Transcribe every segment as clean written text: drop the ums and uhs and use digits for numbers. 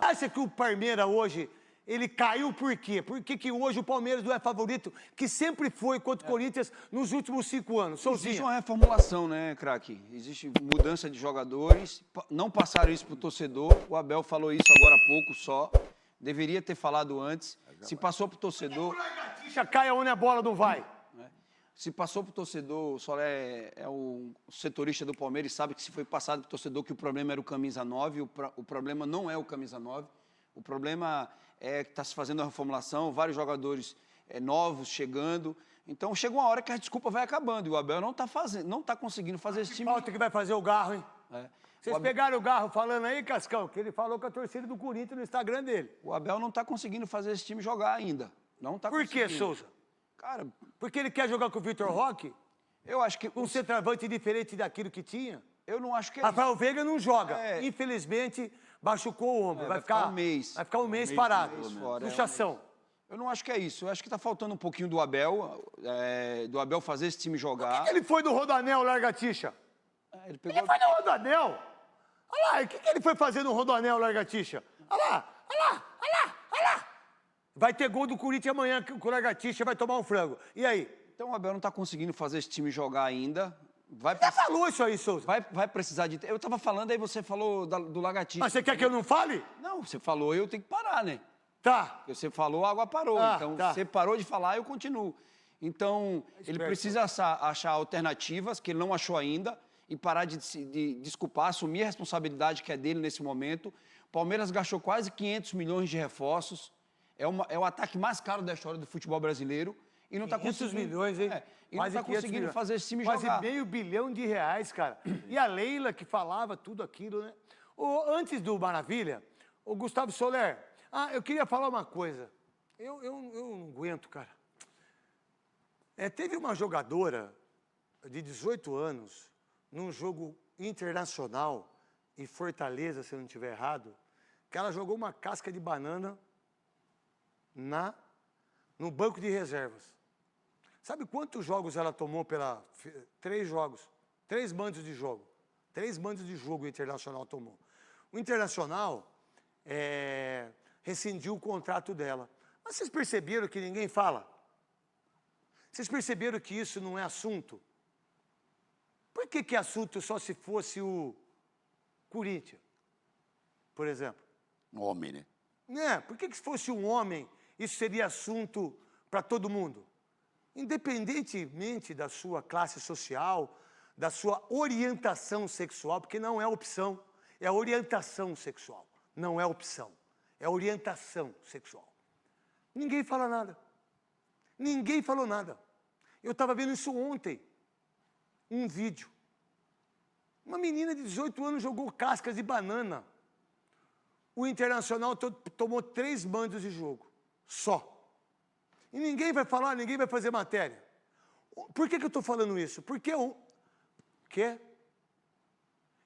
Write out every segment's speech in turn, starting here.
acha que o Palmeiras hoje, ele caiu por quê? Por que hoje o Palmeiras não é favorito, que sempre foi contra o Corinthians nos últimos 5 anos? Existe uma reformulação, né, craque? Existe mudança de jogadores, não passaram isso para o torcedor, o Abel falou isso agora há pouco só, deveria ter falado antes, se passou para o torcedor... Cai onde a bola não vai. Se passou para o torcedor, o Solé é o setorista do Palmeiras e sabe que se foi passado para o torcedor que o problema era o camisa 9, o problema não é o camisa 9, o problema é que está se fazendo a reformulação, vários jogadores novos chegando, então chega uma hora que a desculpa vai acabando e o Abel não está conseguindo fazer esse time. Falta que vai fazer o Garro, hein? Vocês pegaram o Garro falando aí, Cascão, que ele falou com a torcida do Corinthians no Instagram dele. O Abel não está conseguindo fazer esse time jogar ainda. Não tá Por que, Souza? Cara, porque ele quer jogar com o Vitor Roque? Eu acho que... Um centroavante diferente daquilo que tinha? Eu não acho que é Rafael Veiga não joga. Infelizmente, machucou o ombro. Vai ficar um mês. Vai ficar um mês parado. Luxação. Eu não acho que é isso. Eu acho que está faltando um pouquinho do Abel fazer esse time jogar. Por que ele foi no Rodoanel, Largatixa? Ele foi no Rodoanel. Olha lá, o que ele foi fazer no Rodoanel, Largatixa? Olha lá, olha lá, olha lá, olha lá. Vai ter gol do Corinthians amanhã, que o Largatixa vai tomar um frango. E aí? Então o Abel não está conseguindo fazer esse time jogar ainda. Você falou isso aí, Souza. Vai precisar de... Eu estava falando, aí você falou do Largatixa. Mas você quer que eu não fale? Não, você falou, eu tenho que parar, né? Tá. Você falou, a água parou. Então, você parou de falar, eu continuo. Então, ele precisa achar alternativas, que ele não achou ainda, e parar de desculpar, assumir a responsabilidade que é dele nesse momento. O Palmeiras gastou quase 500 milhões de reforços. É o ataque mais caro da história do futebol brasileiro. E não está conseguindo... milhões, hein? E não está conseguindo fazer esse time quase jogar. Quase R$500 bilhão, cara. E a Leila, que falava tudo aquilo, né? Antes do Maravilha, o Gustavo Soler... eu queria falar uma coisa. Eu não aguento, cara. Teve uma jogadora de 18 anos, num jogo internacional, em Fortaleza, se eu não estiver errado, que ela jogou uma casca de banana no banco de reservas. Sabe quantos jogos ela tomou 3 jogos? 3 bandos de jogo. 3 bandos de jogo o Internacional tomou. O Internacional rescindiu o contrato dela. Mas vocês perceberam que ninguém fala? Vocês perceberam que isso não é assunto? Por que é assunto só se fosse o Corinthians, por exemplo? Um homem, né? Por que se fosse um homem, isso seria assunto para todo mundo? Independentemente da sua classe social, da sua orientação sexual, porque não é opção, é orientação sexual, não é opção, é orientação sexual. Ninguém fala nada. Ninguém falou nada. Eu estava vendo isso ontem, um vídeo. Uma menina de 18 anos jogou cascas de banana. O Internacional tomou 3 bandos de jogo, só. E ninguém vai falar, ninguém vai fazer matéria. Por que eu estou falando isso? Porque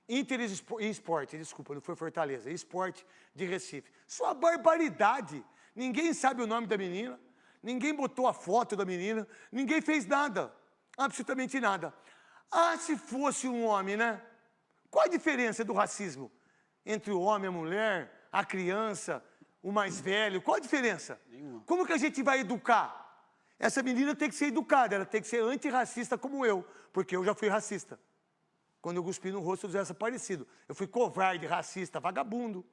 Inter e Sport, desculpa, não foi Fortaleza, Sport de Recife. Isso é uma barbaridade. Ninguém sabe o nome da menina, ninguém botou a foto da menina, ninguém fez nada, absolutamente nada. Se fosse um homem, né? Qual a diferença do racismo entre o homem e a mulher, a criança, o mais velho? Qual a diferença? Nenhuma. Como que a gente vai educar? Essa menina tem que ser educada, ela tem que ser antirracista como eu, porque eu já fui racista. Quando eu cuspi no rosto, eu já parecido. Eu fui covarde, racista, vagabundo.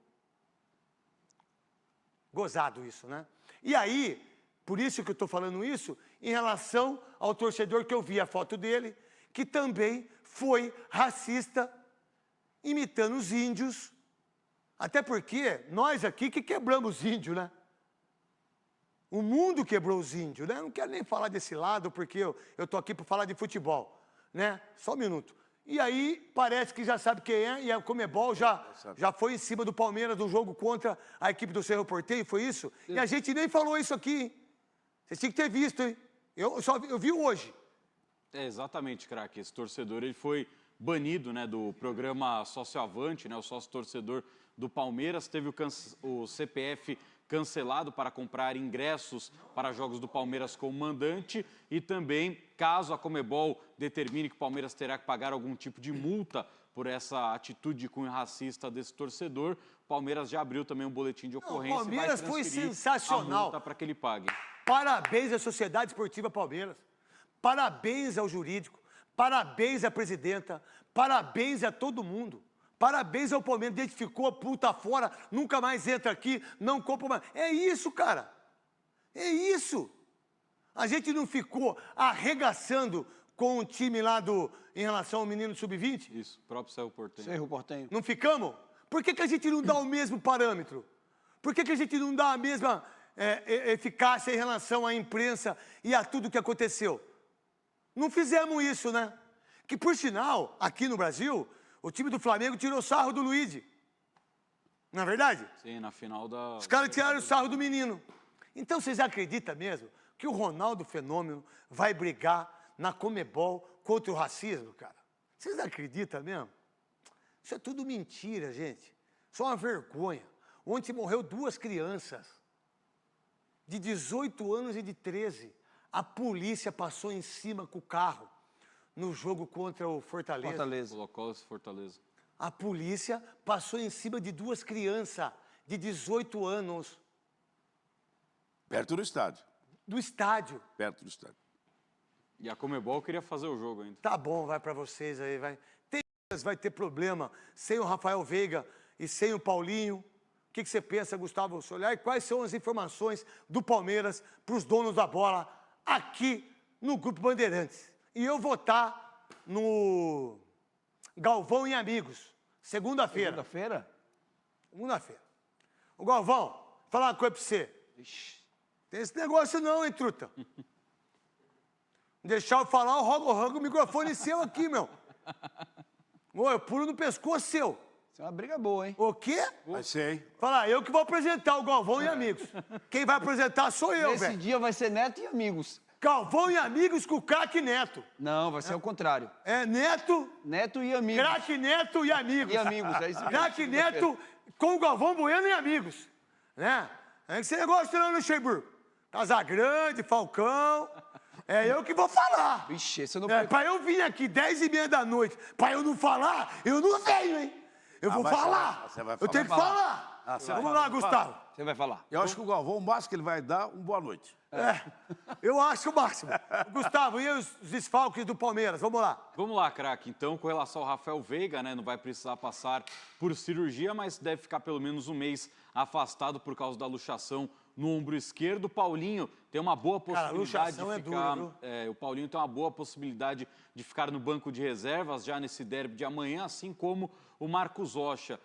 Gozado isso, né? E aí, por isso que eu estou falando isso, em relação ao torcedor que eu vi a foto dele, que também foi racista, imitando os índios, até porque nós aqui que quebramos os índios, né? O mundo quebrou os índios, né? Eu não quero nem falar desse lado, porque eu estou aqui para falar de futebol, né? Só um minuto. E aí, parece que já sabe quem é, e a Conmebol já foi em cima do Palmeiras no jogo contra a equipe do Cerro Porteño, foi isso? Sim. E a gente nem falou isso aqui, hein? Vocês tinham que ter visto, hein? Eu vi hoje. Exatamente, craque. Esse torcedor, ele foi banido, né, do programa Sócio Avante, né, o sócio-torcedor do Palmeiras. Teve o CPF cancelado para comprar ingressos para jogos do Palmeiras como mandante e também, caso a Conmebol determine que o Palmeiras terá que pagar algum tipo de multa por essa atitude de cunho racista desse torcedor. O Palmeiras já abriu também um boletim de ocorrência. O Palmeiras foi sensacional. Para que ele pague. Parabéns à Sociedade Esportiva Palmeiras. Parabéns ao jurídico. Parabéns à presidenta. Parabéns a todo mundo. Parabéns ao Palmeiras. Identificou, puta fora, nunca mais entra aqui, não compra mais. É isso, cara. É isso. A gente não ficou arregaçando com o time lá em relação ao menino sub-20? Isso, o próprio Cerro Porteño. Cerro Porteño. Não ficamos? Por que a gente não dá o mesmo parâmetro? Por que a gente não dá a mesma eficácia em relação à imprensa e a tudo que aconteceu? Não fizemos isso, né? Que, por sinal, aqui no Brasil, o time do Flamengo tirou sarro do Luigi. Não é verdade? Sim, na final da... Os caras tiraram o sarro do menino. Então, vocês acreditam mesmo que o Ronaldo Fenômeno vai brigar na Conmebol contra o racismo, cara? Vocês acreditam mesmo? Isso é tudo mentira, gente. Só uma vergonha. Ontem morreu 2 crianças, de 18 anos e de 13. A polícia passou em cima com o carro no jogo contra o Fortaleza. Colocou-se Fortaleza. A polícia passou em cima de 2 crianças de 18 anos. Perto do estádio. Do estádio. Perto do estádio. E a Conmebol queria fazer o jogo ainda. Tá bom, vai para vocês aí, vai. Vai ter problema sem o Rafael Veiga e sem o Paulinho. O que você pensa, Gustavo Soler? E quais são as informações do Palmeiras para os donos da bola aqui no Grupo Bandeirantes? E eu vou estar no Galvão e Amigos, segunda-feira. Segunda-feira? Segunda-feira. Ô, Galvão, vou falar uma coisa para você. Ixi. Tem esse negócio não, hein, truta? Deixar eu falar, eu rogo o microfone seu aqui, meu. Ô, eu pulo no pescoço seu. Isso é uma briga boa, hein? O quê? Vai ser, hein? Fala, eu que vou apresentar o Galvão e Amigos. Quem vai apresentar sou eu, Esse velho. dia vai ser Neto e Amigos. Galvão e Amigos com o craque Neto. Não, vai ser o contrário. É Neto, Neto e Amigos. craque Neto e Amigos. E Amigos, é isso mesmo. Craque Neto com o Galvão Bueno e Amigos. Né? É esse negócio lá no Luxemburgo. Casagrande, Falcão. É eu que vou falar. Vixe, esse eu não... Pra eu vir aqui 10h30 da noite, pra eu não falar, eu não venho, hein? Eu vou vai falar. você vai Eu falar. tenho que falar. você Vamos vai lá, falar. Gustavo. Você vai falar. Eu acho que o Galvão, o máximo que ele vai dar, boa noite. Eu acho o máximo. Gustavo, e os desfalques do Palmeiras? Vamos lá. Vamos lá, craque. Então, com relação ao Rafael Veiga, né, não vai precisar passar por cirurgia, mas deve ficar pelo menos um mês afastado por causa da luxação no ombro esquerdo. O Paulinho tem uma boa possibilidade de ficar... duro, o Paulinho tem uma boa possibilidade de ficar no banco de reservas já nesse derby de amanhã, assim como o Marcos Rocha.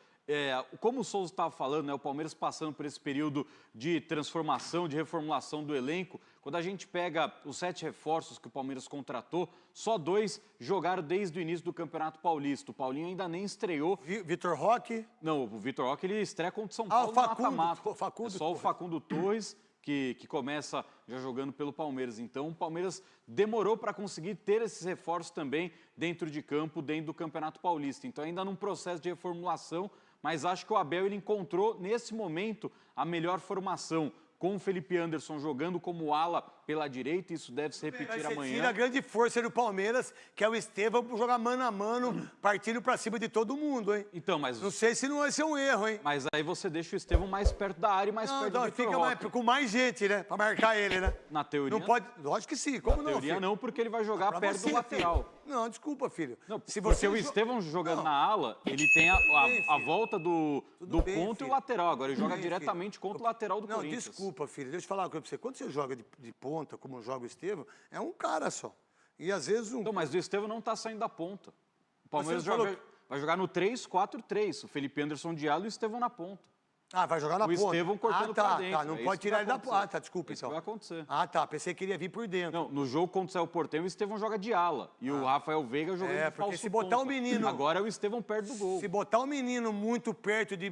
Como o Souza estava falando, né, o Palmeiras passando por esse período de transformação, de reformulação do elenco. Quando a gente pega os 7 reforços que o Palmeiras contratou, só 2 jogaram desde o início do Campeonato Paulista. O Paulinho ainda nem estreou. Vitor Roque. Não, o Vitor Roque ele estreia contra o São Paulo o Facundo, no mata-mata. Facundo É só o Facundo Torres que começa já jogando pelo Palmeiras. Então, o Palmeiras demorou para conseguir ter esses reforços também dentro de campo, dentro do Campeonato Paulista. Então, ainda num processo de reformulação, mas acho que o Abel ele encontrou, nesse momento, a melhor formação, com o Felipe Anderson jogando como ala pela direita, isso deve se repetir amanhã. Tira a grande força do Palmeiras, que é o Estevão, para jogar mano a mano, partindo para cima de todo mundo, hein? Então, mas... Não sei se não vai ser um erro, hein? Mas aí você deixa o Estevão mais perto da área e mais perto do Vitor fica Roque. com mais gente, né? Para marcar ele, né? Na teoria... Não pode... Lógico que sim, como na não, teoria filho? não, porque ele vai jogar Pra perto você, do lateral. filho. Não, desculpa, filho. Não, se porque você o Estevão jogando Não. na ala, ele tem a volta do bem, ponto e filho. o lateral. Agora ele joga Bem, diretamente filho. contra o lateral do Não, Corinthians. desculpa, filho. Deixa eu falar uma coisa pra você. Quando você joga de ponta, como joga o Estevão, é um cara só. E às vezes um... Então, mas o Estevão não está saindo da ponta. O Palmeiras Você falou vai jogar no 3-4-3. O Felipe Anderson de ala e o Estevão na ponta. Ah, vai jogar na ponta. O Estevão cortando pra dentro. Tá, não É pode isso que tirar vai ele da acontecer. ponta. Ah, tá, desculpa, Isso então. vai acontecer. Ah, tá, pensei que ele ia vir por dentro. Não, no jogo contra o Cerro Porteño, o Estevão joga de ala. E o Rafael Veiga jogando de porque falso se botar ponta. o menino... Agora é o Estevão perto do gol. Se botar um menino muito perto de...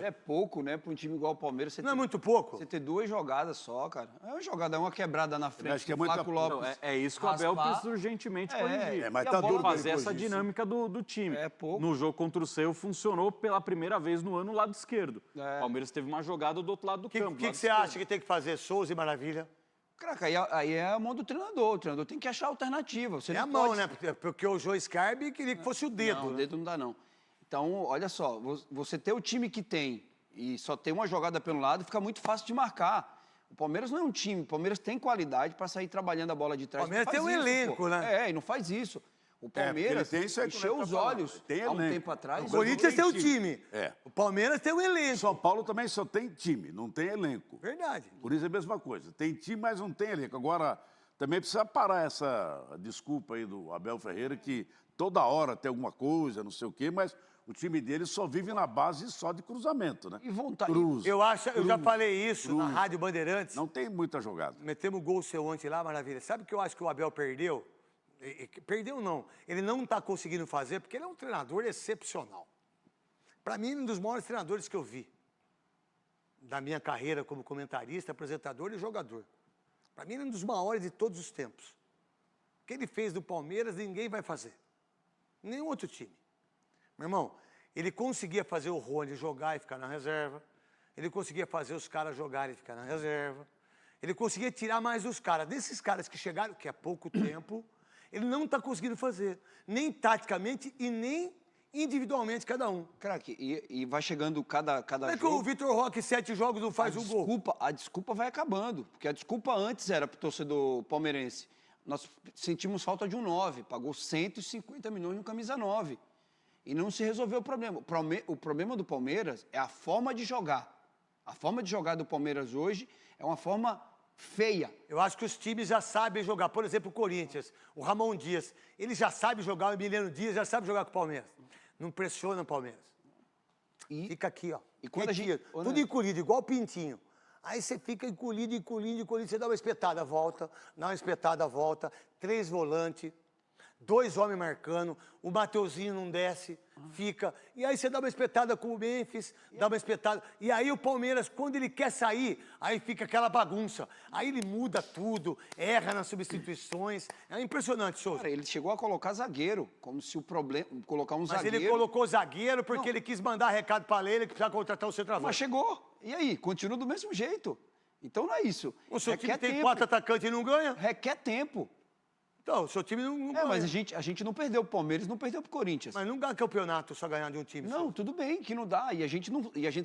É pouco, né? Para um time igual o Palmeiras. Você Não é ter- muito pouco? Você ter 2 jogadas só, cara. É uma jogada, uma quebrada na frente. acho que é do muita Flaco pouco. Lopes. Não, é isso que o Abel raspar. precisa urgentemente É, corrigir. mas e a tá bola duro Fazer depois essa disso. dinâmica do time. É pouco. No jogo contra o Cerro funcionou pela primeira vez no ano o lado esquerdo. É. O Palmeiras teve uma jogada do outro lado do O que campo. lado você esquerdo. acha que tem que fazer, Souza e Maravilha? Caraca, aí é a mão do treinador. O treinador tem que achar alternativa. Você É não a mão, pode... né? Porque o Joe Scarbi queria que fosse o dedo. Não, o né? dedo não dá, não. Então, olha só, você ter o time que tem e só tem uma jogada pelo lado, fica muito fácil de marcar. O Palmeiras não é um time, o Palmeiras tem qualidade para sair trabalhando a bola de trás. O Palmeiras Não faz tem um isso, elenco, pô. né? E não faz isso. O porque ele Palmeiras tem isso aí que o encheu Neto os tá falando. olhos Tem há um elenco. tempo atrás. O Corinthians tem o tem time. É. O Palmeiras tem o elenco. São Paulo também só tem time, não tem elenco. Verdade. Por isso é a mesma coisa. Tem time, mas não tem elenco. Agora, também precisa parar essa desculpa aí do Abel Ferreira, que toda hora tem alguma coisa, não sei o quê, mas o time dele só vive na base só de cruzamento, né? E vontade. Cruz. Eu já falei isso na Rádio Bandeirantes. Não tem muita jogada. Metemos gol seu ontem lá, maravilha. Sabe o que eu acho que o Abel perdeu? Perdeu não. Ele não está conseguindo fazer porque ele é um treinador excepcional. Para mim, um dos maiores treinadores que eu vi. Da minha carreira como comentarista, apresentador e jogador. Para mim, ele é um dos maiores de todos os tempos. O que ele fez do Palmeiras, ninguém vai fazer. Nenhum outro time. Meu irmão, ele conseguia fazer o Rony jogar e ficar na reserva. Ele conseguia fazer os caras jogarem e ficar na reserva. Ele conseguia tirar mais os caras. Desses caras que chegaram, que há pouco tempo, ele não está conseguindo fazer. Nem taticamente e nem individualmente cada um. Craque, e vai chegando cada Como é que jogo... o Vitor Roque, 7 jogos, não faz um gol? A desculpa vai acabando, porque a desculpa antes era para o torcedor palmeirense. Nós sentimos falta de um 9, pagou 150 milhões no camisa 9. E não se resolveu o problema. O problema do Palmeiras é a forma de jogar. A forma de jogar do Palmeiras hoje é uma forma feia. Eu acho que os times já sabem jogar. Por exemplo, o Corinthians, o Ramon Dias, ele já sabe jogar, o Emiliano Dias já sabe jogar com o Palmeiras. Não pressiona o Palmeiras. E Fica aqui, ó. E quando a gente- quietinho, Ô, tudo Neto. encolhido, igual o pintinho. Aí você fica encolhido, você dá uma espetada, volta, dá uma espetada, volta, 3 volantes, 2 homens marcando, o Mateuzinho não desce, fica. E aí você dá uma espetada com o Memphis, dá uma espetada. E aí o Palmeiras, quando ele quer sair, aí fica aquela bagunça. Aí ele muda tudo, erra nas substituições. É impressionante, Souza. Cara, ele chegou a colocar zagueiro, como se o problema... Colocar um Mas zagueiro... ele colocou zagueiro porque ele quis mandar recado para Leila que precisava contratar o Mas centroavante. chegou. E aí? Continua do mesmo jeito. Então não é isso. O seu time tem tempo. 4 atacantes e não ganha? Requer tempo. Então, o seu time não ganha. Mas a gente não perdeu pro Palmeiras, não perdeu pro Corinthians. Mas não ganha campeonato só ganhar de um time. Não, tudo bem, que não dá. E a gente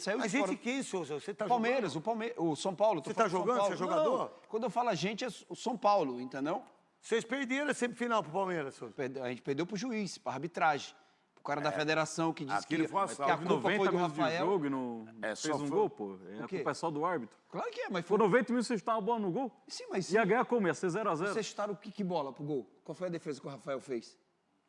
saiu Mas de fora. gente quem, Souza? Você tá Palmeiras, jogando? o São Paulo. Você tá jogando? Você é jogador? Não, quando eu falo a gente, é o São Paulo, entendeu? Vocês perderam a semifinal pro Palmeiras, Souza. A gente perdeu pro juiz, pra arbitragem. Pro cara da federação que disse Aquele que, foi uma que a salva. culpa foi do 90 minutos de Rafael. jogo e não É, fez só um foi- gol, pô. A quê? culpa é só do árbitro. Claro que é, mas Por foi... 90 minutos você chutar uma bola no gol? Sim, mas Ia ganhar como? Ia ser 0x0. vocês chutaram que bola pro gol? Qual foi a defesa que o Rafael fez?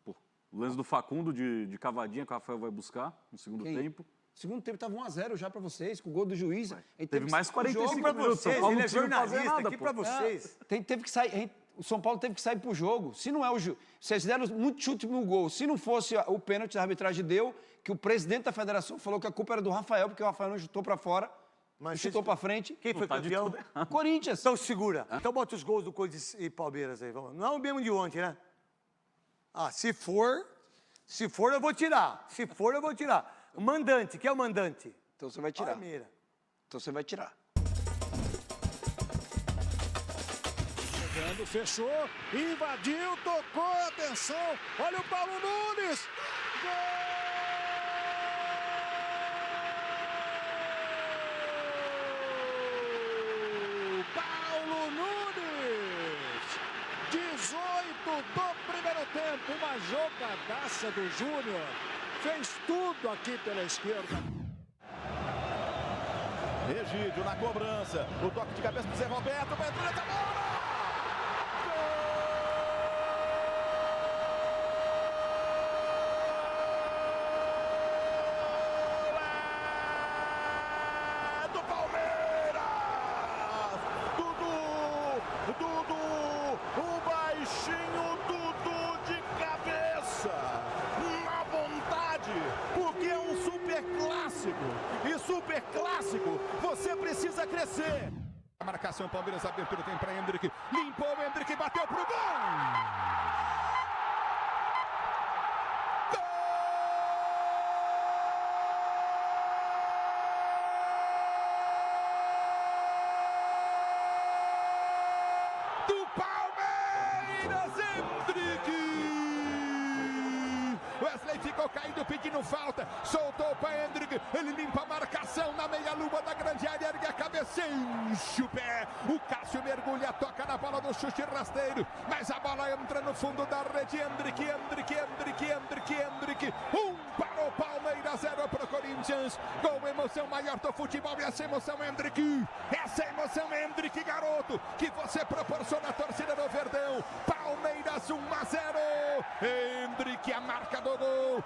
Pô, o lance do Facundo de cavadinha que o Rafael vai buscar no segundo Quem? tempo. Segundo tempo tava 1-0 já pra vocês, com o gol do juiz. A gente Teve que mais sair pro 45 jogo. Pra minutos. São vocês, Paulo ele não é conseguiu fazer jornalista, nada, aqui pô. pra vocês. Teve que sair, o São Paulo teve que sair pro jogo. Se não é o juiz, vocês deram muito chute no gol. Se não fosse o pênalti da arbitragem deu, que o presidente da federação falou que a culpa era do Rafael, porque o Rafael não chutou pra fora, Mas não chutou vocês- pra frente. Quem foi Tá de campeão? tudo errado. Corinthians. Então segura. Então bota os gols do Corinthians e Palmeiras aí. Vamos. Não é o mesmo de ontem, né? Ah, se for eu vou tirar. Se for, eu vou tirar. O mandante, quem é o mandante? Então você vai tirar. Palmeiras. Então você vai tirar. Chegando, fechou, invadiu, tocou, atenção, olha o Paulo Nunes! Gol! Paulo Nunes! 18 do primeiro tempo, uma jogadaça do Júnior. Fez tudo aqui pela esquerda. Egídio na cobrança. O toque de cabeça do Zé Roberto. Vai entrar nessa bola! Gol! É do Palmeiras! Dudu, o baixinho Dudu de cabeça. Na vontade, porque é um super clássico. E super clássico, você precisa crescer. A marcação, Palmeiras, a abertura tem para Hendrick. Limpou o Hendrick, bateu pro gol! ficou caído pedindo falta, soltou para Hendrick, ele limpa a marcação na meia-lua da grande área, ergue a cabeça, enche o pé, o Cássio mergulha, toca na bola do chute rasteiro, mas a bola entra no fundo da rede, Hendrick, para o Palmeiras, 0 para o Corinthians, com emoção maior do futebol, e essa emoção Hendrick, garoto, que você proporciona à torcida do Verdão. Palmeiras 1-0, Hendrick a marca do gol,